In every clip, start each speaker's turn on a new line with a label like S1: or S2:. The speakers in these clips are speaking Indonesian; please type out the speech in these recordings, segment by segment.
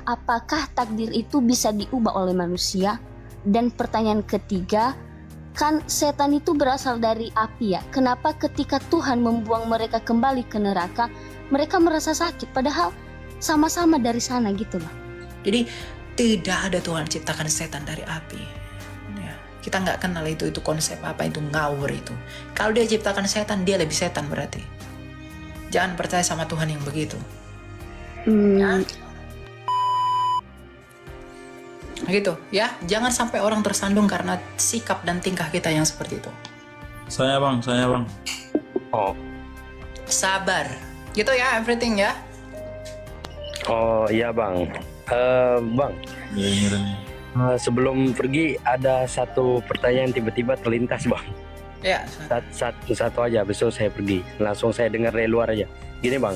S1: apakah takdir itu bisa diubah oleh manusia? Dan pertanyaan ketiga, kan setan itu berasal dari api ya. Kenapa ketika Tuhan membuang mereka kembali ke neraka, mereka merasa sakit padahal sama-sama dari sana gitu loh.
S2: Jadi tidak ada Tuhan ciptakan setan dari api. Ya, kita nggak kenal itu konsep apa, itu ngawur itu. Kalau dia ciptakan setan, dia lebih setan berarti. Jangan percaya sama Tuhan yang begitu. Ya. Gitu ya, jangan sampai orang tersandung karena sikap dan tingkah kita yang seperti itu.
S3: Saya bang.
S4: Oh,
S2: Sabar, gitu ya, everything ya.
S4: oh iya bang. Bang, sebelum pergi ada satu pertanyaan tiba-tiba terlintas bang.
S2: Ya.
S4: Satu aja, besok saya pergi. Langsung saya dengar dari luar aja. Gini bang,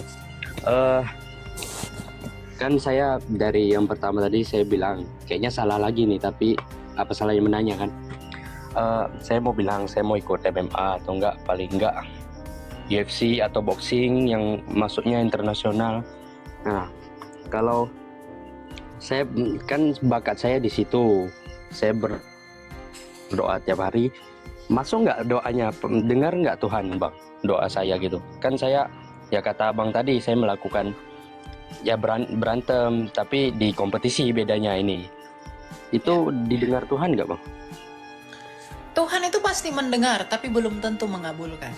S4: kan saya dari yang pertama tadi saya bilang kayaknya salah lagi nih, tapi apa salahnya menanya kan? Saya mau bilang saya mau ikut MMA atau enggak, paling enggak UFC atau boxing yang maksudnya internasional. Nah, kalau saya kan bakat saya di situ, saya berdoa tiap hari. Masuk nggak doanya, dengar nggak Tuhan bang doa saya gitu? Kan saya ya kata abang tadi saya melakukan ya berantem, tapi di kompetisi bedanya ini. Itu didengar Tuhan nggak bang?
S2: Tuhan itu pasti mendengar, tapi belum tentu mengabulkan.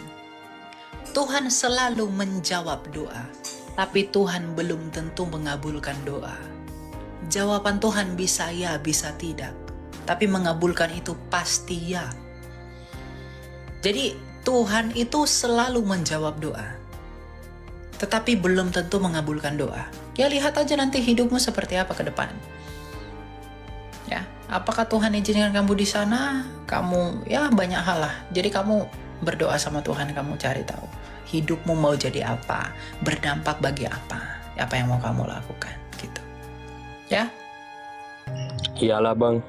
S2: Tuhan selalu menjawab doa, tapi Tuhan belum tentu mengabulkan doa. Jawaban Tuhan bisa ya, bisa tidak, tapi mengabulkan itu pasti ya. Jadi Tuhan itu selalu menjawab doa, tetapi belum tentu mengabulkan doa. Ya lihat aja nanti hidupmu seperti apa ke depan. Ya, apakah Tuhan izinkan kamu di sana? Kamu ya banyak hal lah. Jadi kamu berdoa sama Tuhan, kamu cari tahu hidupmu mau jadi apa, berdampak bagi apa yang mau kamu lakukan gitu. Ya.
S4: Iyalah bang.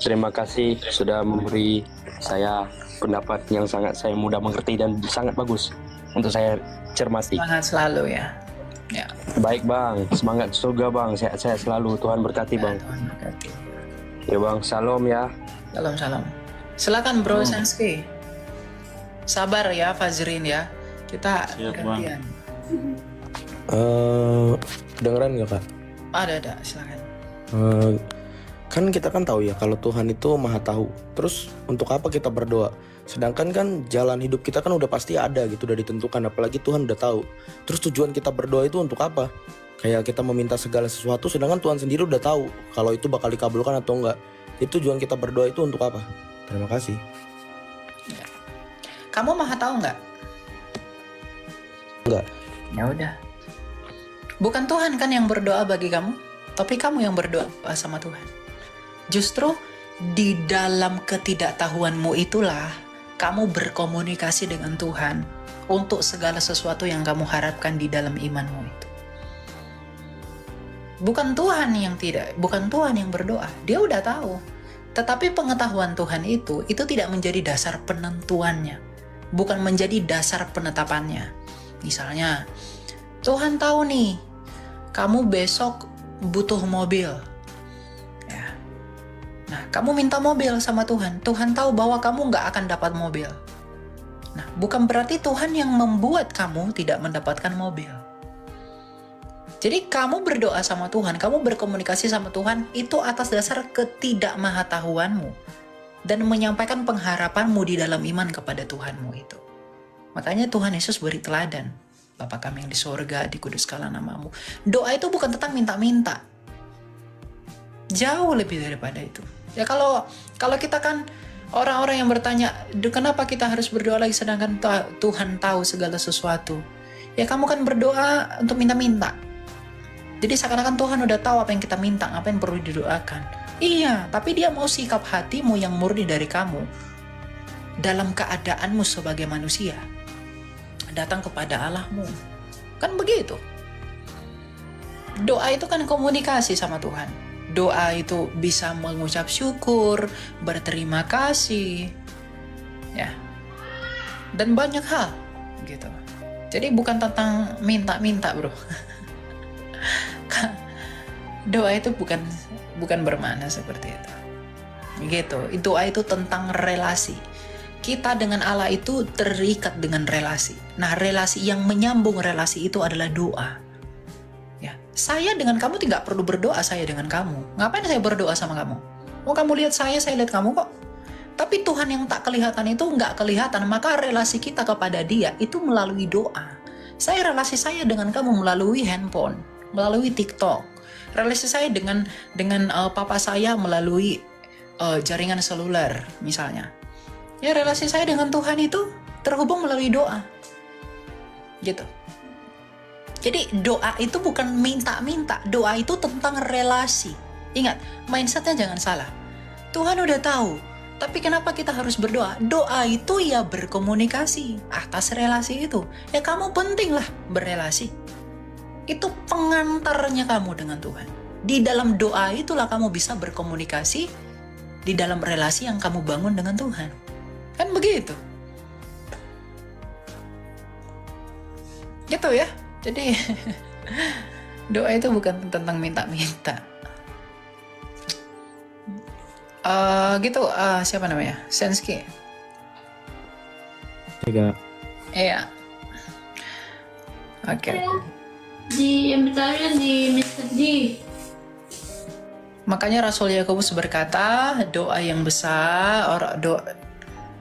S4: Terima kasih sudah memberi saya pendapat yang sangat saya mudah mengerti dan sangat bagus untuk saya cermati.
S2: Semangat selalu ya. Ya.
S4: Baik bang, semangat surga bang, sehat-sehat selalu, Tuhan berkati bang.
S2: Tuhan berkati.
S4: Ya bang, salam ya.
S2: Salam. Silakan Bro Sanski. Sabar ya Fazrin ya. Kita gantian.
S5: Kedengeran nggak kak?
S2: Ada, silakan.
S5: Kan kita kan tahu ya kalau Tuhan itu maha tahu. Terus untuk apa kita berdoa? Sedangkan kan jalan hidup kita kan udah pasti ada gitu, udah ditentukan. Apalagi Tuhan udah tahu. Terus tujuan kita berdoa itu untuk apa? Kayak kita meminta segala sesuatu, sedangkan Tuhan sendiri udah tahu kalau itu bakal dikabulkan atau enggak. Itu tujuan kita berdoa itu untuk apa? Terima kasih.
S2: Ya. Kamu maha tahu nggak?
S5: Enggak.
S2: Ya udah. Bukan Tuhan kan yang berdoa bagi kamu, tapi kamu yang berdoa sama Tuhan. Justru di dalam ketidaktahuanmu itulah kamu berkomunikasi dengan Tuhan untuk segala sesuatu yang kamu harapkan di dalam imanmu itu. Bukan Tuhan yang berdoa, dia udah tahu. Tetapi pengetahuan Tuhan itu tidak menjadi dasar penentuannya, bukan menjadi dasar penetapannya. Misalnya, Tuhan tahu nih, kamu besok butuh mobil. Ya. Nah, kamu minta mobil sama Tuhan. Tuhan tahu bahwa kamu nggak akan dapat mobil. Nah, bukan berarti Tuhan yang membuat kamu tidak mendapatkan mobil. Jadi kamu berdoa sama Tuhan, kamu berkomunikasi sama Tuhan itu atas dasar ketidakmahatahuanmu dan menyampaikan pengharapanmu di dalam iman kepada Tuhanmu itu. Makanya Tuhan Yesus beri teladan. Bapa kami yang di sorga, dikuduskanlah namamu. Doa itu bukan tentang minta-minta. Jauh lebih daripada itu. Ya kalau kita kan orang-orang yang bertanya, kenapa kita harus berdoa lagi sedangkan Tuhan tahu segala sesuatu. Ya kamu kan berdoa untuk minta-minta. Jadi seakan-akan Tuhan udah tahu apa yang kita minta, apa yang perlu didoakan. Iya, tapi dia mau sikap hatimu yang murni dari kamu dalam keadaanmu sebagai manusia. Datang kepada Allahmu. Kan begitu. Doa itu kan komunikasi sama Tuhan. Doa itu bisa mengucap syukur, berterima kasih. Ya. Dan banyak hal gitu. Jadi bukan tentang minta-minta, Bro. Doa itu bukan bermakna seperti itu. Gitu. Doa itu tentang relasi. Kita dengan Allah itu terikat dengan relasi. Nah, relasi yang menyambung relasi itu adalah doa. Ya, saya dengan kamu tidak perlu berdoa, saya dengan kamu. Ngapain saya berdoa sama kamu? Oh, kamu lihat saya lihat kamu kok. Tapi Tuhan yang tak kelihatan itu nggak kelihatan, maka relasi kita kepada Dia itu melalui doa. Relasi saya dengan kamu melalui handphone, melalui TikTok. Relasi saya dengan papa saya melalui jaringan seluler misalnya. Ya, relasi saya dengan Tuhan itu terhubung melalui doa. Gitu. Jadi doa itu bukan minta-minta, doa itu tentang relasi. Ingat, mindsetnya jangan salah. Tuhan udah tahu, tapi kenapa kita harus berdoa? Doa itu ya berkomunikasi atas relasi itu. Ya kamu penting lah berrelasi. Itu pengantarnya kamu dengan Tuhan. Di dalam doa itulah kamu bisa berkomunikasi di dalam relasi yang kamu bangun dengan Tuhan. Kan begitu. Gitu ya. Jadi doa itu bukan tentang minta-minta. Gitu, siapa namanya? Senski.
S5: Tiga.
S2: Iya. Oke.
S3: Di yang bertanya di Mr. D.
S2: Makanya Rasul Yakobus berkata, doa yang besar,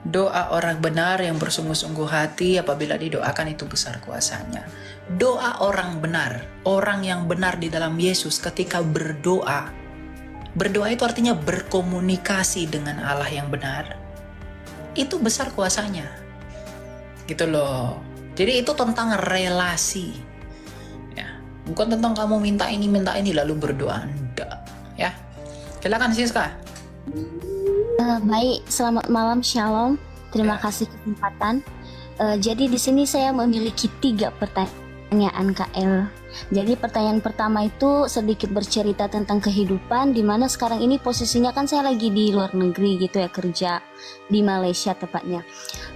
S2: doa orang benar yang bersungguh-sungguh hati apabila didoakan itu besar kuasanya. Doa orang benar, orang yang benar di dalam Yesus ketika berdoa. Berdoa itu artinya berkomunikasi dengan Allah yang benar. Itu besar kuasanya. Gitu loh. Jadi itu tentang relasi. Ya, bukan tentang kamu minta ini lalu berdoa. Enggak, ya. Silakan Siska.
S1: Baik, selamat malam, Shalom. Terima kasih kesempatan. Jadi di sini saya memiliki 3 pertanyaan KL. Jadi pertanyaan pertama itu sedikit bercerita tentang kehidupan, di mana sekarang ini posisinya kan saya lagi di luar negeri gitu ya, kerja di Malaysia tepatnya.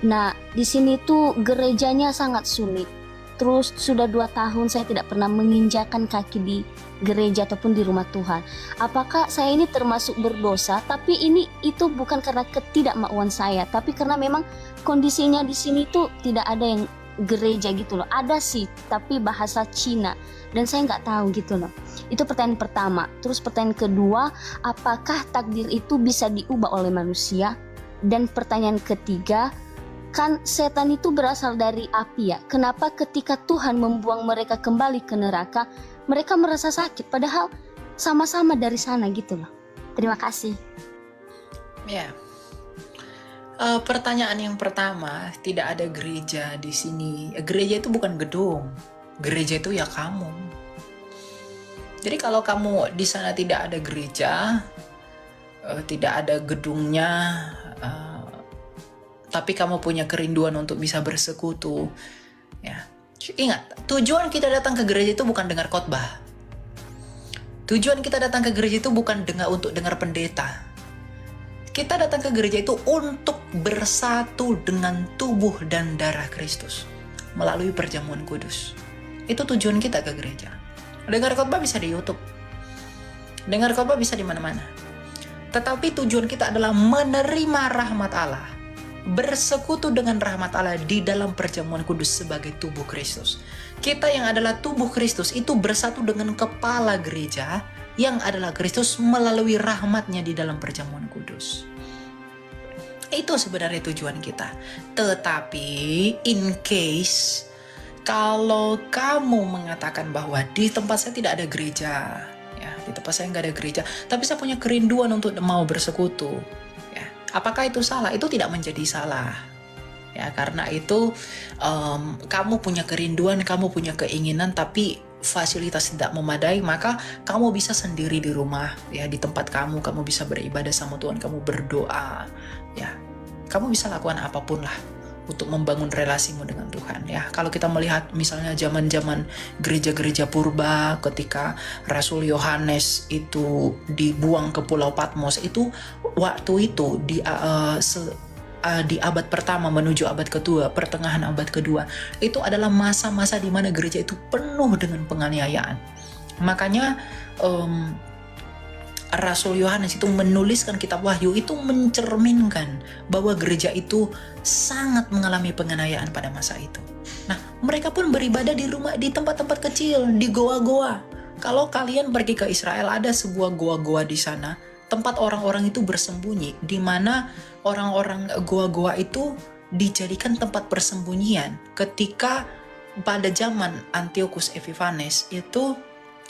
S1: Nah, di sini tuh gerejanya sangat sulit. Terus sudah 2 tahun saya tidak pernah menginjakan kaki di gereja ataupun di rumah Tuhan. Apakah saya ini termasuk berdosa? Tapi itu bukan karena ketidakmauan saya, tapi karena memang kondisinya di sini tuh tidak ada yang gereja gitu loh. Ada sih, tapi bahasa Cina dan saya nggak tahu gitu loh. Itu pertanyaan pertama. Terus pertanyaan kedua, apakah takdir itu bisa diubah oleh manusia? Dan pertanyaan ketiga, kan setan itu berasal dari api ya. Kenapa ketika Tuhan membuang mereka kembali ke neraka, mereka merasa sakit padahal sama-sama dari sana gitu loh. Terima kasih.
S2: Ya. Pertanyaan yang pertama, tidak ada gereja di sini. Gereja itu bukan gedung. Gereja itu ya kamu. Jadi kalau kamu di sana tidak ada gereja, tidak ada gedungnya, tapi kamu punya kerinduan untuk bisa bersekutu, ya. Ingat, tujuan kita datang ke gereja itu bukan dengar khotbah. Tujuan kita datang ke gereja itu bukan untuk dengar pendeta. Kita datang ke gereja itu untuk bersatu dengan tubuh dan darah Kristus melalui perjamuan kudus. Itu tujuan kita ke gereja. Dengar khotbah bisa di YouTube. Dengar khotbah bisa di mana-mana. Tetapi tujuan kita adalah menerima rahmat Allah, bersekutu dengan rahmat Allah di dalam perjamuan kudus sebagai tubuh Kristus. Kita yang adalah tubuh Kristus itu bersatu dengan kepala gereja yang adalah Kristus melalui rahmatnya di dalam perjamuan kudus. Itu sebenarnya tujuan kita. Tetapi in case kalau kamu mengatakan bahwa di tempat saya tidak ada gereja, ya, di tempat saya nggak ada gereja, tapi saya punya kerinduan untuk mau bersekutu, ya, apakah itu salah? Itu tidak menjadi salah, ya, karena itu kamu punya kerinduan, kamu punya keinginan, tapi fasilitas tidak memadai, maka kamu bisa sendiri di rumah, ya, di tempat kamu bisa beribadah sama Tuhan, kamu berdoa, ya, kamu bisa lakukan apapun lah untuk membangun relasimu dengan Tuhan, ya. Kalau kita melihat misalnya zaman-zaman gereja-gereja purba ketika Rasul Yohanes itu dibuang ke Pulau Patmos, itu waktu itu di abad pertama menuju abad kedua, pertengahan abad kedua, itu adalah masa-masa di mana gereja itu penuh dengan penganiayaan. Makanya Rasul Yohanes itu menuliskan kitab Wahyu itu mencerminkan bahwa gereja itu sangat mengalami penganiayaan pada masa itu. Nah, mereka pun beribadah di tempat-tempat kecil, di goa-goa. Kalau kalian pergi ke Israel, ada sebuah goa-goa di sana, tempat orang-orang itu bersembunyi, di mana orang-orang goa-goa itu dijadikan tempat persembunyian. Ketika pada zaman Antiochus Epiphanes itu,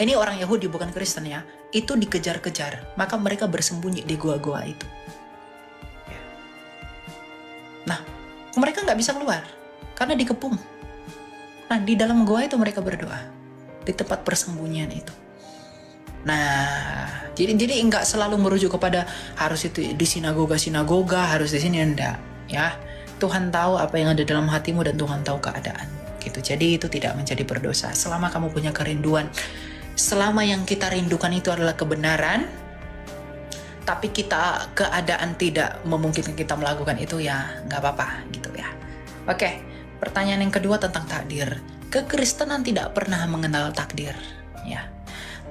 S2: ini orang Yahudi bukan Kristen ya, itu dikejar-kejar, maka mereka bersembunyi di gua-gua itu. Nah, mereka nggak bisa keluar karena dikepung. Nah, di dalam gua itu mereka berdoa di tempat persembunyian itu. Nah, jadi nggak selalu merujuk kepada harus itu di sinagoga, harus di sini, enggak ya. Tuhan tahu apa yang ada dalam hatimu dan Tuhan tahu keadaan gitu. Jadi itu tidak menjadi berdosa selama kamu punya kerinduan. Selama yang kita rindukan itu adalah kebenaran, tapi keadaan tidak memungkinkan kita melakukan itu, ya nggak apa-apa gitu ya. Oke, pertanyaan yang kedua tentang takdir. Kekristenan tidak pernah mengenal takdir, ya.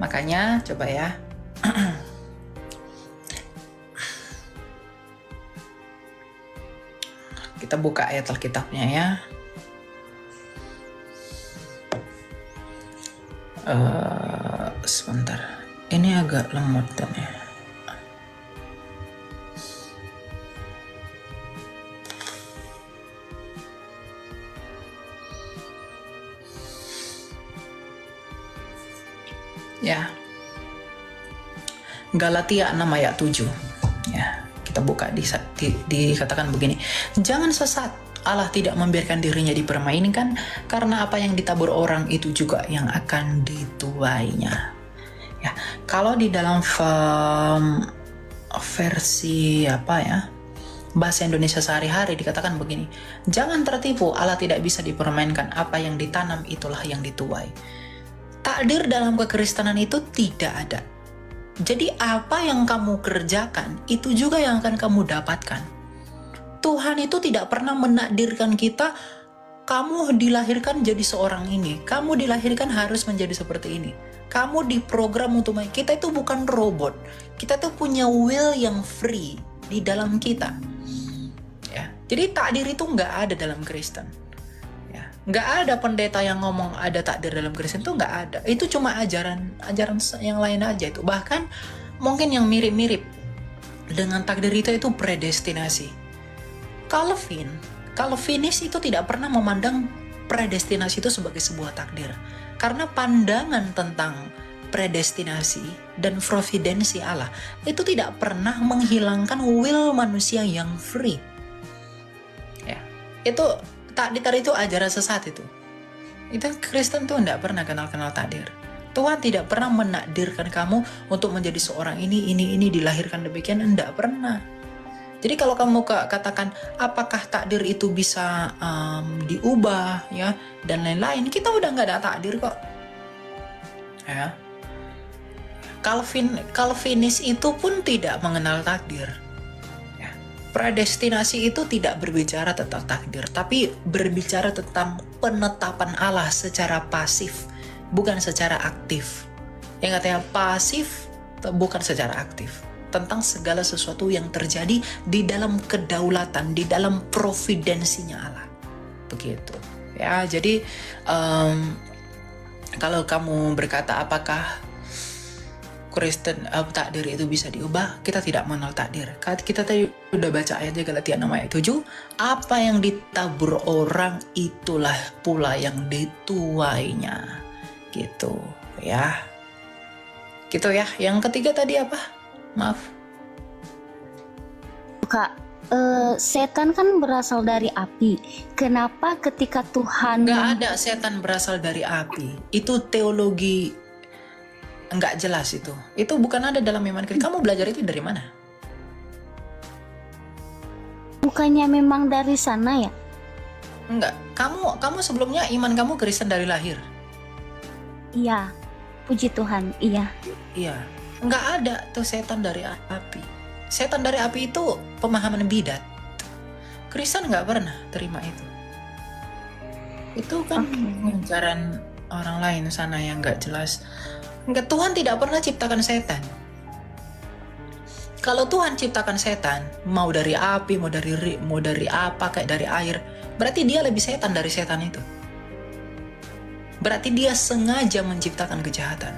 S2: Makanya coba ya. Kita buka ayat Alkitabnya ya. Sebentar, ini agak lemot dan ya. Ya, Galatia 6 ayat 7 ya, kita buka dikatakan begini, jangan sesat, Allah tidak membiarkan dirinya dipermainkan, karena apa yang ditabur orang itu juga yang akan dituainya. Ya, kalau di dalam versi bahasa Indonesia sehari-hari dikatakan begini, jangan tertipu, Allah tidak bisa dipermainkan, apa yang ditanam itulah yang dituai. Takdir dalam kekristenan itu tidak ada. Jadi apa yang kamu kerjakan itu juga yang akan kamu dapatkan. Tuhan itu tidak pernah menakdirkan kita, kamu dilahirkan jadi seorang ini, kamu dilahirkan harus menjadi seperti ini. Kamu diprogram untuk kita itu bukan robot. Kita tuh punya will yang free di dalam kita. Ya, jadi takdir itu nggak ada dalam Kristen. Ya, nggak ada pendeta yang ngomong ada takdir dalam Kristen, itu nggak ada. Itu cuma ajaran yang lain aja itu. Bahkan mungkin yang mirip-mirip dengan takdir itu predestinasi. Calvinis itu tidak pernah memandang predestinasi itu sebagai sebuah takdir. Karena pandangan tentang predestinasi dan providensi Allah itu tidak pernah menghilangkan will manusia yang free. Ya, itu takdir itu ajaran sesat itu. Itu Kristen tuh tidak pernah kenal takdir. Tuhan tidak pernah menakdirkan kamu untuk menjadi seorang ini dilahirkan demikian, tidak pernah. Jadi kalau kamu katakan apakah takdir itu bisa diubah ya dan lain-lain, kita udah nggak ada takdir kok. Ya. Calvinis itu pun tidak mengenal takdir. Ya. Predestinasi itu tidak berbicara tentang takdir, tapi berbicara tentang penetapan Allah secara pasif, bukan secara aktif. Yang katanya pasif, bukan secara aktif. Tentang segala sesuatu yang terjadi di dalam kedaulatan, di dalam providensinya Allah. Begitu. Ya, jadi kalau kamu berkata apakah Kristen takdir itu bisa diubah, kita tidak mengenal takdir. Kita tadi udah baca ayatnya Galatia 6 ayat 7, apa yang ditabur orang itulah pula yang dituainya. Gitu ya. Gitu ya. Yang ketiga tadi apa? Maaf.
S1: Kak, setan kan berasal dari api. Kenapa ketika Tuhan...
S2: Nggak ada setan berasal dari api. Itu teologi nggak jelas itu. Itu bukan ada dalam iman Kristen. Kamu belajar itu dari mana?
S1: Bukannya memang dari sana ya?
S2: Enggak. Kamu sebelumnya iman kamu Kristen dari lahir?
S1: Iya. Puji Tuhan, iya.
S2: Iya. Nggak ada tuh setan dari api. Setan dari api itu pemahaman bidat. Kristen nggak pernah terima itu. Itu kan ajaran orang lain sana yang nggak jelas. Enggak, Tuhan tidak pernah ciptakan setan. Kalau Tuhan ciptakan setan, mau dari api, mau dari apa, kayak dari air, berarti dia lebih setan dari setan itu. Berarti dia sengaja menciptakan kejahatan.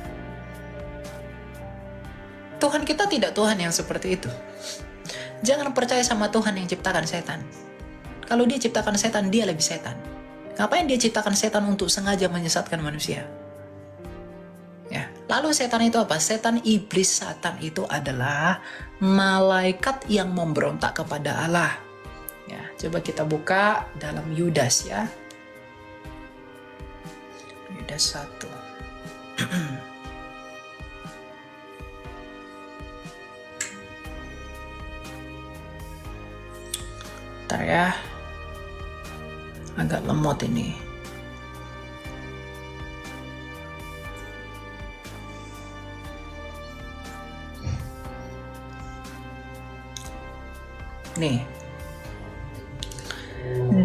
S2: Tuhan kita tidak Tuhan yang seperti itu. Jangan percaya sama Tuhan yang ciptakan setan. Kalau dia ciptakan setan, dia lebih setan. Ngapain dia ciptakan setan untuk sengaja menyesatkan manusia? Ya. Lalu setan itu apa? Setan, iblis, Satan itu adalah malaikat yang memberontak kepada Allah. Ya, coba kita buka dalam Yudas ya. Yudas 1. Bentar ya. Agak lemot ini. Nih.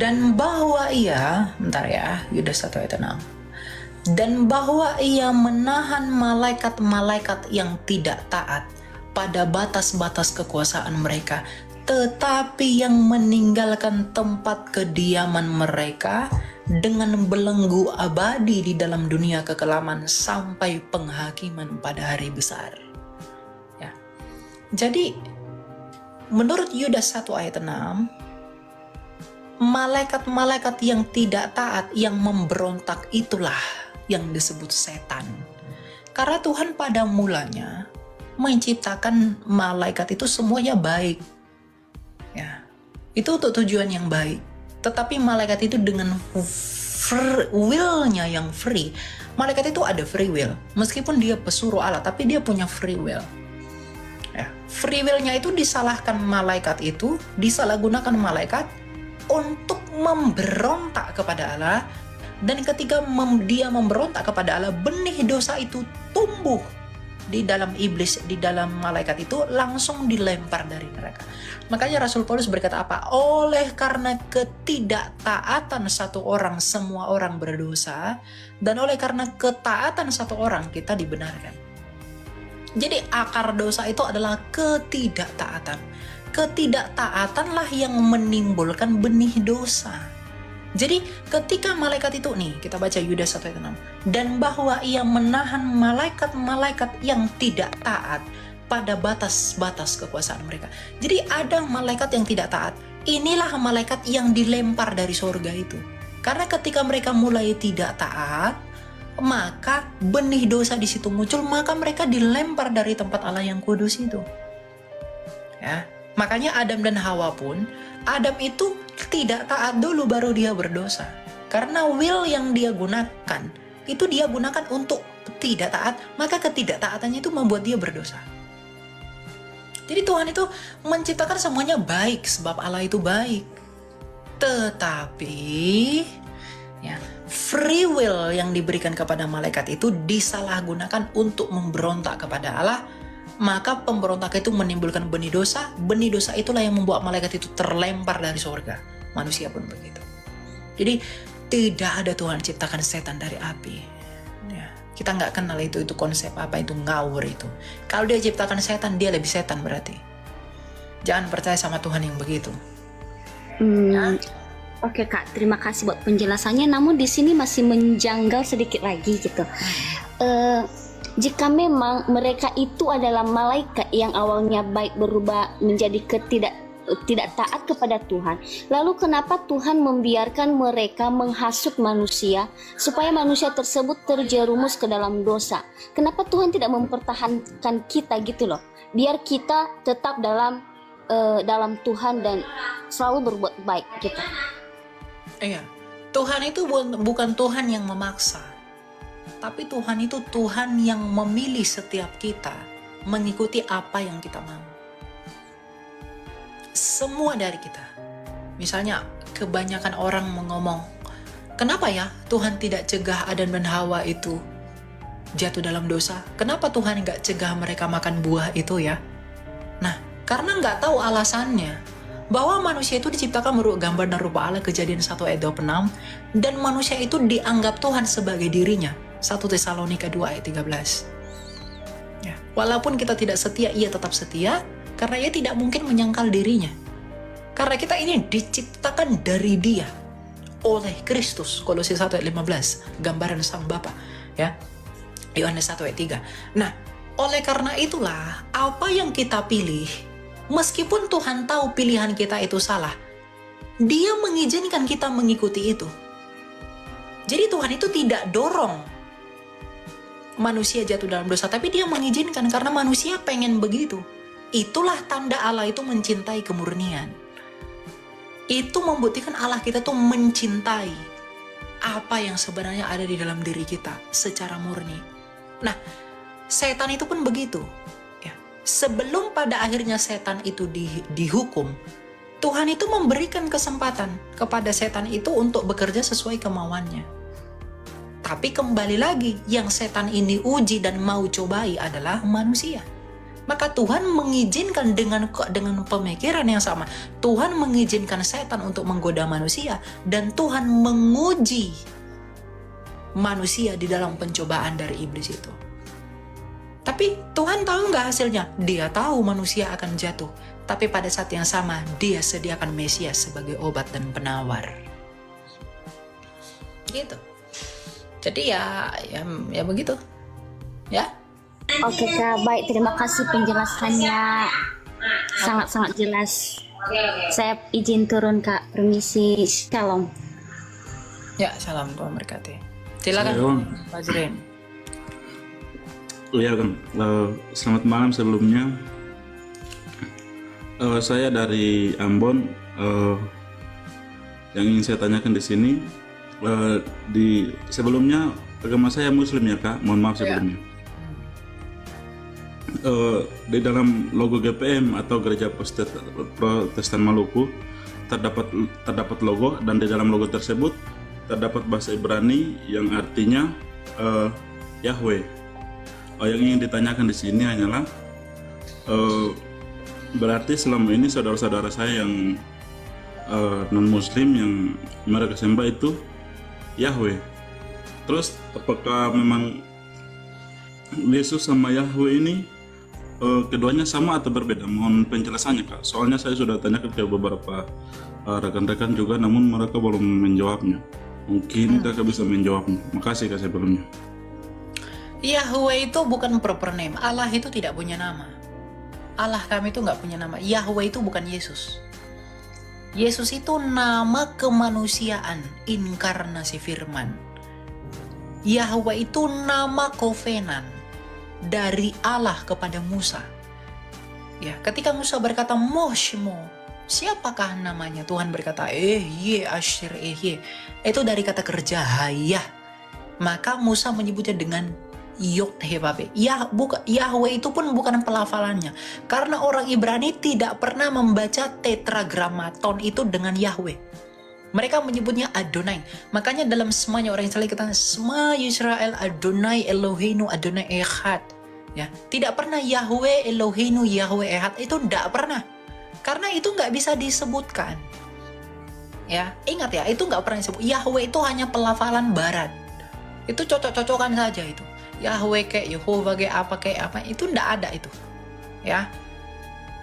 S2: Dan bahwa ia, bentar ya, Yudas 1 ayat 6. Dan bahwa ia menahan malaikat-malaikat yang tidak taat pada batas-batas kekuasaan mereka, tetapi yang meninggalkan tempat kediaman mereka dengan belenggu abadi di dalam dunia kekelaman sampai penghakiman pada hari besar. Ya. Jadi, menurut Yudas 1 ayat 6, malaikat-malaikat yang tidak taat, yang memberontak itulah yang disebut setan. Karena Tuhan pada mulanya menciptakan malaikat itu semuanya baik. Ya, itu untuk tujuan yang baik. Tetapi malaikat itu dengan will-nya yang free. Malaikat itu ada free will. Meskipun dia pesuruh Allah, tapi dia punya free will. Ya, free will-nya itu disalahkan malaikat itu, disalahgunakan malaikat untuk memberontak kepada Allah. Dan ketika dia memberontak kepada Allah, benih dosa itu tumbuh di dalam iblis, di dalam malaikat itu, langsung dilempar dari neraka. Makanya Rasul Paulus berkata apa? Oleh karena ketidaktaatan satu orang, semua orang berdosa, dan oleh karena ketaatan satu orang, kita dibenarkan. Jadi akar dosa itu adalah ketidaktaatan. Ketidaktaatanlah yang menimbulkan benih dosa. Jadi ketika malaikat itu, nih kita baca Yudas 1 ayat 6, dan bahwa ia menahan malaikat-malaikat yang tidak taat pada batas-batas kekuasaan mereka. Jadi ada malaikat yang tidak taat. Inilah malaikat yang dilempar dari surga itu. Karena ketika mereka mulai tidak taat, maka benih dosa di situ muncul, maka mereka dilempar dari tempat Allah yang kudus itu. Ya, makanya Adam dan Hawa pun, Adam itu tidak taat dulu baru dia berdosa. Karena will yang dia gunakan, itu dia gunakan untuk tidak taat, maka ketidaktaatannya itu membuat dia berdosa. Jadi Tuhan itu menciptakan semuanya baik, sebab Allah itu baik. Tetapi, ya, free will yang diberikan kepada malaikat itu disalahgunakan untuk memberontak kepada Allah. Maka pemberontak itu menimbulkan benih dosa itulah yang membuat malaikat itu terlempar dari surga. Manusia pun begitu. Jadi tidak ada Tuhan ciptakan setan dari api. Ya, kita nggak kenal itu konsep apa, itu ngawur itu. Kalau dia ciptakan setan, dia lebih setan berarti. Jangan percaya sama Tuhan yang begitu. Ya.
S1: Oke Kak, terima kasih buat penjelasannya. Namun di sini masih menjanggal sedikit lagi gitu. Jika memang mereka itu adalah malaikat yang awalnya baik berubah menjadi tidak taat kepada Tuhan, lalu kenapa Tuhan membiarkan mereka menghasut manusia supaya manusia tersebut terjerumus ke dalam dosa? Kenapa Tuhan tidak mempertahankan kita gitu loh, biar kita tetap dalam Tuhan dan selalu berbuat baik gitu?
S2: Iya, Tuhan itu bukan Tuhan yang memaksa. Tapi Tuhan itu Tuhan yang memilih setiap kita mengikuti apa yang kita mau. Semua dari kita. Misalnya kebanyakan orang ngomong, kenapa ya Tuhan tidak cegah Adam dan Hawa itu jatuh dalam dosa? Kenapa Tuhan nggak cegah mereka makan buah itu ya? Nah, karena nggak tahu alasannya. Bahwa manusia itu diciptakan menurut gambar dan rupa Allah, Kejadian 1 ayat 26, dan manusia itu dianggap Tuhan sebagai dirinya. 1 Tesalonika 2 ayat 13. Walaupun kita tidak setia, ia tetap setia, karena ia tidak mungkin menyangkal dirinya. Karena kita ini diciptakan dari dia, oleh Kristus. Kolose 1 ayat 15, gambaran sang Bapa, ya. Yohanes 1 ayat 3. Nah, oleh karena itulah, apa yang kita pilih, meskipun Tuhan tahu pilihan kita itu salah, dia mengizinkan kita mengikuti itu. Jadi Tuhan itu tidak dorong manusia jatuh dalam dosa, tapi dia mengizinkan karena manusia pengen begitu. Itulah tanda Allah itu mencintai kemurnian. Itu membuktikan Allah kita tuh mencintai apa yang sebenarnya ada di dalam diri kita secara murni. Nah, setan itu pun begitu. Ya. Sebelum pada akhirnya setan itu dihukum, Tuhan itu memberikan kesempatan kepada setan itu untuk bekerja sesuai kemauannya. Tapi kembali lagi, yang setan ini uji dan mau cobai adalah manusia. Maka Tuhan mengizinkan dengan pemikiran yang sama. Tuhan mengizinkan setan untuk menggoda manusia, dan Tuhan menguji manusia di dalam pencobaan dari iblis itu. Tapi Tuhan tahu nggak hasilnya? Dia tahu manusia akan jatuh. Tapi pada saat yang sama, dia sediakan Mesias sebagai obat dan penawar. Gitu. Jadi ya begitu. Ya.
S1: Oke Kak, baik, terima kasih penjelasannya, sangat-sangat jelas. Saya izin turun Kak, permisi, shalom.
S2: Ya, salam Tuhan berkati. Silakan
S6: Shalom.
S2: Pak Jirin.
S6: Iya kan, selamat malam sebelumnya. Saya dari Ambon. Yang ingin saya tanyakan di sini, sebelumnya agama saya Muslim ya Kak, mohon maaf sebelumnya. Di dalam logo GPM atau Gereja Protestan Maluku terdapat logo, dan di dalam logo tersebut terdapat bahasa Ibrani yang artinya Yahweh. Yang ingin ditanyakan di sini hanyalah berarti selama ini saudara-saudara saya yang non-Muslim yang mereka sembah itu Yahweh. Terus apakah memang Yesus sama Yahweh ini keduanya sama atau berbeda? Mohon penjelasannya Kak. Soalnya saya sudah tanyakan ke beberapa rekan-rekan juga, namun mereka belum menjawabnya. Mungkin Kakak bisa menjawabnya. Makasih Kak sebelumnya.
S2: Yahweh itu bukan proper name. Allah itu tidak punya nama. Allah kami itu nggak punya nama. Yahweh itu bukan Yesus. Yesus itu nama kemanusiaan, inkarnasi firman. Yahweh itu nama kovenan dari Allah kepada Musa. Ya, ketika Musa berkata Moshmo, siapakah namanya? Tuhan berkata Asher Itu dari kata kerja hayah. Maka Musa menyebutnya dengan Yod-Heh-Vav. Yahweh itu pun bukan pelafalannya. Karena orang Ibrani tidak pernah membaca tetragrammaton itu dengan Yahweh. Mereka menyebutnya Adonai. Makanya dalam semanya orang Israel kata Sema Yisrael Adonai Eloheinu Adonai Echad. Ya, tidak pernah Yahweh Eloheinu Yahweh Echad, itu tidak pernah. Karena itu nggak bisa disebutkan. Ya, ingat ya, itu nggak pernah disebut. Yahweh itu hanya pelafalan barat. Itu cocok-cocokan saja itu. Yahweh kayak Yehova kayak apa, itu ndak ada itu. Ya.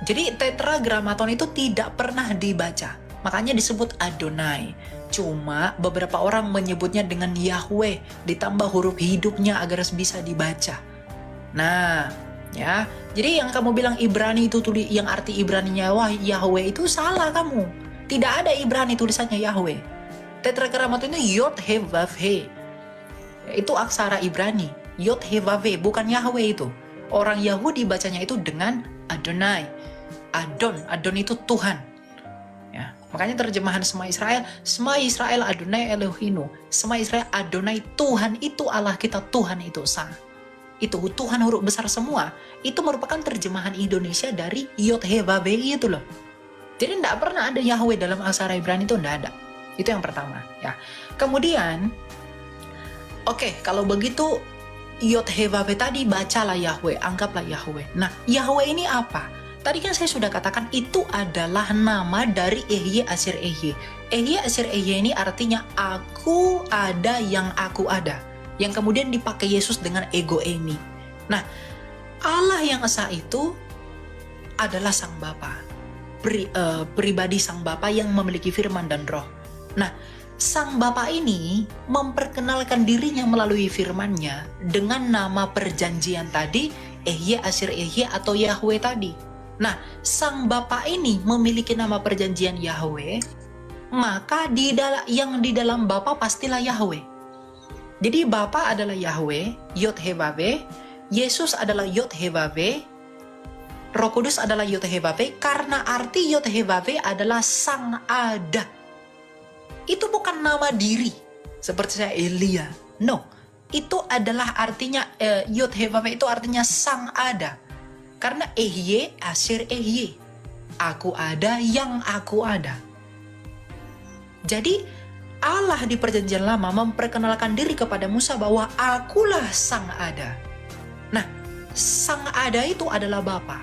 S2: Jadi tetragrammaton itu tidak pernah dibaca. Makanya disebut Adonai. Cuma beberapa orang menyebutnya dengan Yahweh ditambah huruf hidupnya agar bisa dibaca. Nah, ya. Jadi yang kamu bilang Ibrani itu yang arti Ibraninya wah Yahweh itu salah kamu. Tidak ada Ibrani tulisannya Yahweh. Tetragrammaton itu Yod-Heh-Vav-He. Itu aksara Ibrani. Yod-Heh-Vav, bukan Yahweh itu. Orang Yahudi bacanya itu dengan Adonai. Adon itu Tuhan. Ya, makanya terjemahan Sema Israel Adonai Elohinu. Sema Israel Adonai, Tuhan itu Allah kita, Tuhan itu Sang. Itu Tuhan huruf besar semua. Itu merupakan terjemahan Indonesia dari Yod-Heh-Vav itu loh. Jadi tidak pernah ada Yahweh dalam aksara Ibrani, itu tidak ada. Itu yang pertama. Ya. Kemudian, oke, kalau begitu Yod-Heh-Vav tadi bacalah Yahweh, anggaplah Yahweh. Nah, Yahweh ini apa? Tadi kan saya sudah katakan itu adalah nama dari Ehye Asir Ehye. Ehye Asir Ehye ini artinya aku ada yang aku ada. Yang kemudian dipakai Yesus dengan ego emi. Nah, Allah yang esa itu adalah Sang Bapa, pribadi Sang Bapa yang memiliki firman dan roh. Nah, Sang Bapa ini memperkenalkan dirinya melalui firman-Nya dengan nama perjanjian tadi, Ehye Asir Ehye atau Yahweh tadi. Nah, Sang Bapa ini memiliki nama perjanjian Yahweh, maka yang di dalam Bapa pastilah Yahweh. Jadi Bapa adalah Yahweh, Yod He Vav, Yesus adalah Yod He Vav, Roh Kudus adalah Yod He Vav, karena arti Yod He Vav adalah Sang Ada. Itu bukan nama diri seperti saya Elia. No, itu adalah artinya Yod He Vav itu artinya Sang Ada. Karena Ehye Asir Ehye, aku ada yang aku ada. Jadi Allah di perjanjian lama memperkenalkan diri kepada Musa bahwa akulah Sang Ada. Nah, Sang Ada itu adalah Bapa.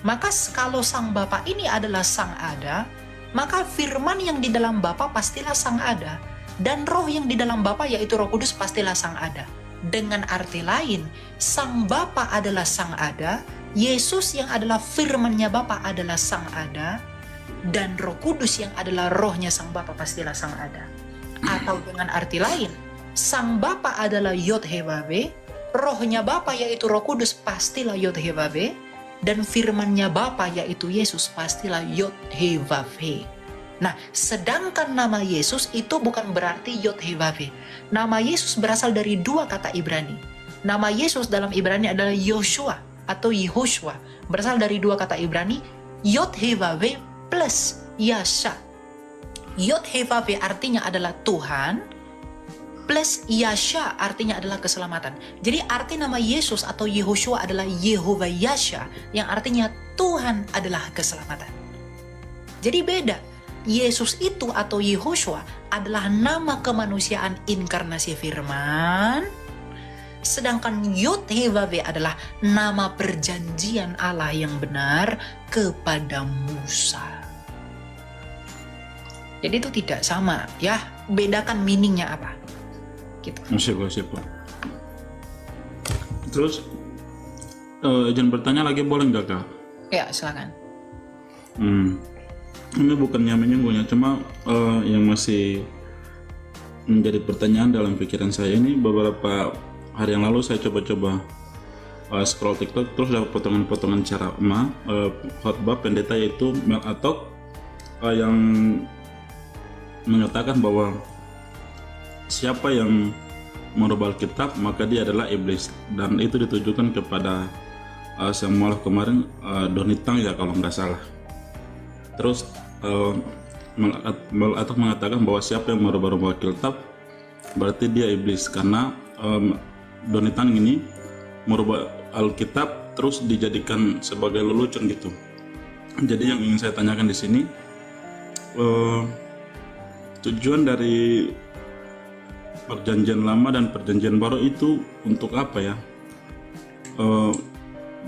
S2: Maka kalau Sang Bapa ini adalah Sang Ada, maka firman yang di dalam Bapa pastilah Sang Ada, dan roh yang di dalam Bapa yaitu Roh Kudus pastilah Sang Ada. Dengan arti lain, Sang Bapa adalah Sang Ada, Yesus yang adalah firman-Nya Bapa adalah Sang Ada, dan Roh Kudus yang adalah rohnya Sang Bapa pastilah Sang Ada. Atau dengan arti lain, Sang Bapa adalah Yod He Vav, rohnya Bapa yaitu Roh Kudus pastilah Yod He Vav, dan firman-Nya Bapa yaitu Yesus pastilah Yod He Vav He. Nah, sedangkan nama Yesus itu bukan berarti Yod He Vav He. Nama Yesus berasal dari dua kata Ibrani. Nama Yesus dalam Ibrani adalah Yoshua atau Yehoshua, berasal dari dua kata Ibrani, Yod He Vav He plus Yasha. Yod He Vav He artinya adalah Tuhan, plus Yasha artinya adalah keselamatan. Jadi arti nama Yesus atau Yehoshua adalah Yehovah Yasha, yang artinya Tuhan adalah keselamatan. Jadi beda. Yesus itu atau Yehoshua adalah nama kemanusiaan inkarnasi firman, sedangkan Yod He Vav He adalah nama perjanjian Allah yang benar kepada Musa. Jadi itu tidak sama ya, bedakan meaningnya apa gitu.
S6: Siap. Terus izin bertanya lagi boleh nggak Kak?
S2: Ya silakan.
S6: Ini bukannya menyinggungnya, cuma yang masih menjadi pertanyaan dalam pikiran saya ini, beberapa hari yang lalu saya coba-coba scroll TikTok, terus dapat potongan-potongan ceramah khotbah pendeta yaitu Mel Atok yang mengatakan bahwa siapa yang merubah Alkitab maka dia adalah iblis, dan itu ditujukan kepada Samuel kemarin, Donitang ya kalau nggak salah. Terus Mel Atok mengatakan bahwa siapa yang merubah Alkitab berarti dia iblis, karena Donitang ini merubah Alkitab terus dijadikan sebagai lelucon gitu. Jadi yang ingin saya tanyakan di sini, tujuan dari perjanjian lama dan perjanjian baru itu untuk apa ya?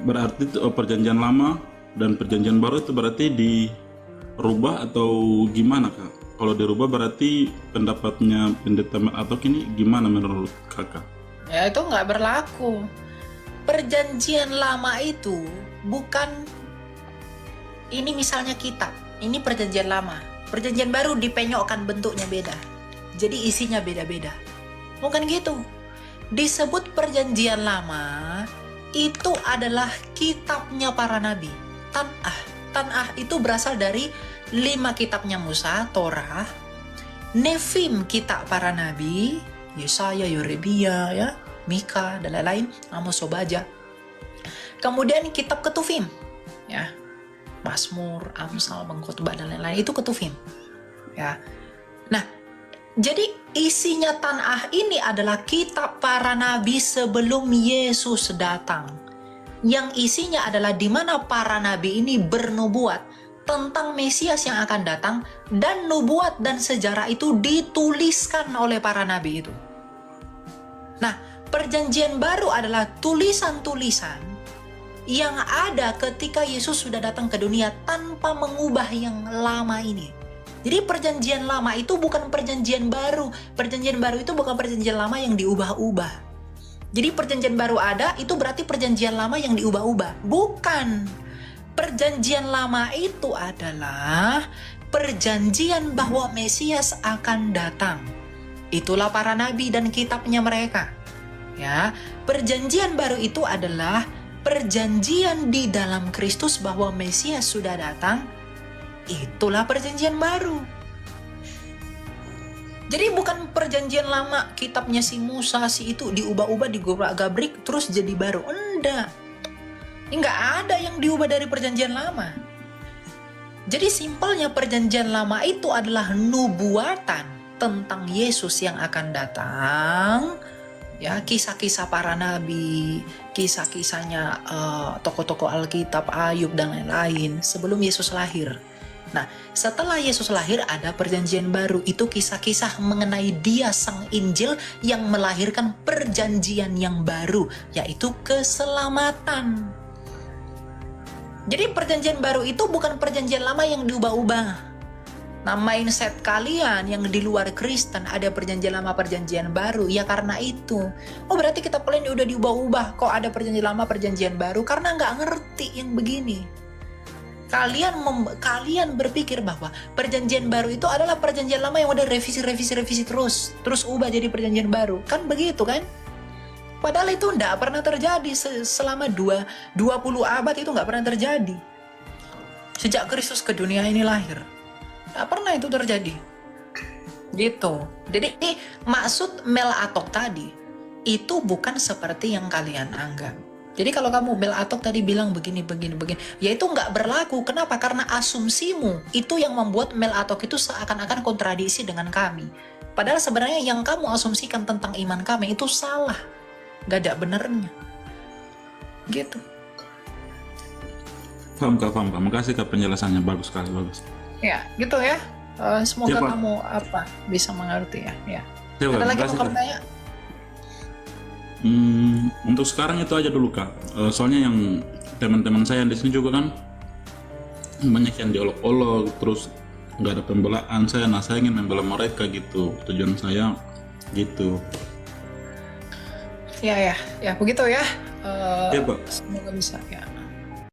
S6: Berarti perjanjian lama dan perjanjian baru itu berarti dirubah atau gimana Kak? Kalau dirubah berarti pendapatnya pendeta atau ini gimana menurut Kakak?
S2: Ya itu nggak berlaku. Perjanjian lama itu bukan, ini misalnya kitab, ini perjanjian lama. Perjanjian baru dipenyokkan bentuknya beda, jadi isinya beda-beda. Bukan gitu. Disebut perjanjian lama itu adalah kitabnya para nabi. Tanah itu berasal dari 5 kitabnya Musa, Torah, Nefim kitab para nabi, Yesaya, Yerebia, ya, Mika dan lain-lain, Amos, Obaja. Kemudian kitab Ketuvim, ya, Mazmur, Amsal, Pengkhotbah dan lain-lain, itu Ketuvim. Ya. Nah, jadi isinya Tanakh ini adalah kitab para nabi sebelum Yesus datang. Yang isinya adalah di mana para nabi ini bernubuat tentang Mesias yang akan datang, dan nubuat dan sejarah itu dituliskan oleh para nabi itu. Nah, perjanjian baru adalah tulisan-tulisan yang ada ketika Yesus sudah datang ke dunia tanpa mengubah yang lama ini. Jadi perjanjian lama itu bukan perjanjian baru. Perjanjian baru itu bukan perjanjian lama yang diubah-ubah. Jadi perjanjian baru ada, itu berarti perjanjian lama yang diubah-ubah. Bukan. Perjanjian lama itu adalah perjanjian bahwa Mesias akan datang. Itulah para nabi dan kitabnya mereka. Ya, perjanjian baru itu adalah perjanjian di dalam Kristus bahwa Mesias sudah datang. Itulah perjanjian baru. Jadi bukan perjanjian lama, kitabnya si Musa, si itu diubah-ubah, digobrak-gabrik, terus jadi baru. Enggak. Nggak ada yang diubah dari perjanjian lama. Jadi simpelnya perjanjian lama itu adalah nubuatan tentang Yesus yang akan datang. Ya, kisah-kisah para nabi, kisah-kisahnya tokoh-tokoh Alkitab, Ayub dan lain-lain sebelum Yesus lahir. Nah, setelah Yesus lahir ada perjanjian baru. Itu kisah-kisah mengenai Dia Sang Injil yang melahirkan perjanjian yang baru, yaitu keselamatan. Jadi perjanjian baru itu bukan perjanjian lama yang diubah-ubah. Nah, mindset kalian yang di luar Kristen ada perjanjian lama, perjanjian baru, ya karena itu. Oh, berarti kita kalian udah diubah-ubah, kok ada perjanjian lama, perjanjian baru? Karena nggak ngerti yang begini. Kalian berpikir bahwa perjanjian baru itu adalah perjanjian lama yang udah revisi terus ubah jadi perjanjian baru. Kan begitu kan? Padahal itu enggak pernah terjadi selama 20 abad, itu enggak pernah terjadi. Sejak Kristus ke dunia ini lahir. Enggak pernah itu terjadi. Gitu. Jadi maksud Melatok tadi itu bukan seperti yang kalian anggap. Jadi kalau kamu Melatok tadi bilang begini, ya itu nggak berlaku. Kenapa? Karena asumsimu itu yang membuat Melatok itu seakan-akan kontradiksi dengan kami. Padahal sebenarnya yang kamu asumsikan tentang iman kami itu salah. Nggak ada benernya. Gitu.
S6: Paham Kak. Makasih Kak penjelasannya, bagus sekali, bagus.
S2: Ya, gitu ya. Semoga
S6: Ya, Pak.
S2: kamu bisa mengerti ya. Ya.
S6: Ya, Pak,
S2: Ada lagi
S6: makasih,
S2: mau kamu
S6: Kak.
S2: tanya?
S6: Untuk sekarang itu aja dulu Kak. Soalnya yang teman-teman saya di sini juga kan banyak yang diolok-olok, terus nggak ada pembelaan saya. Nah, saya ingin membela mereka gitu. Tujuan saya gitu.
S2: Ya begitu ya.
S6: Ya Pak.
S2: Semoga bisa ya.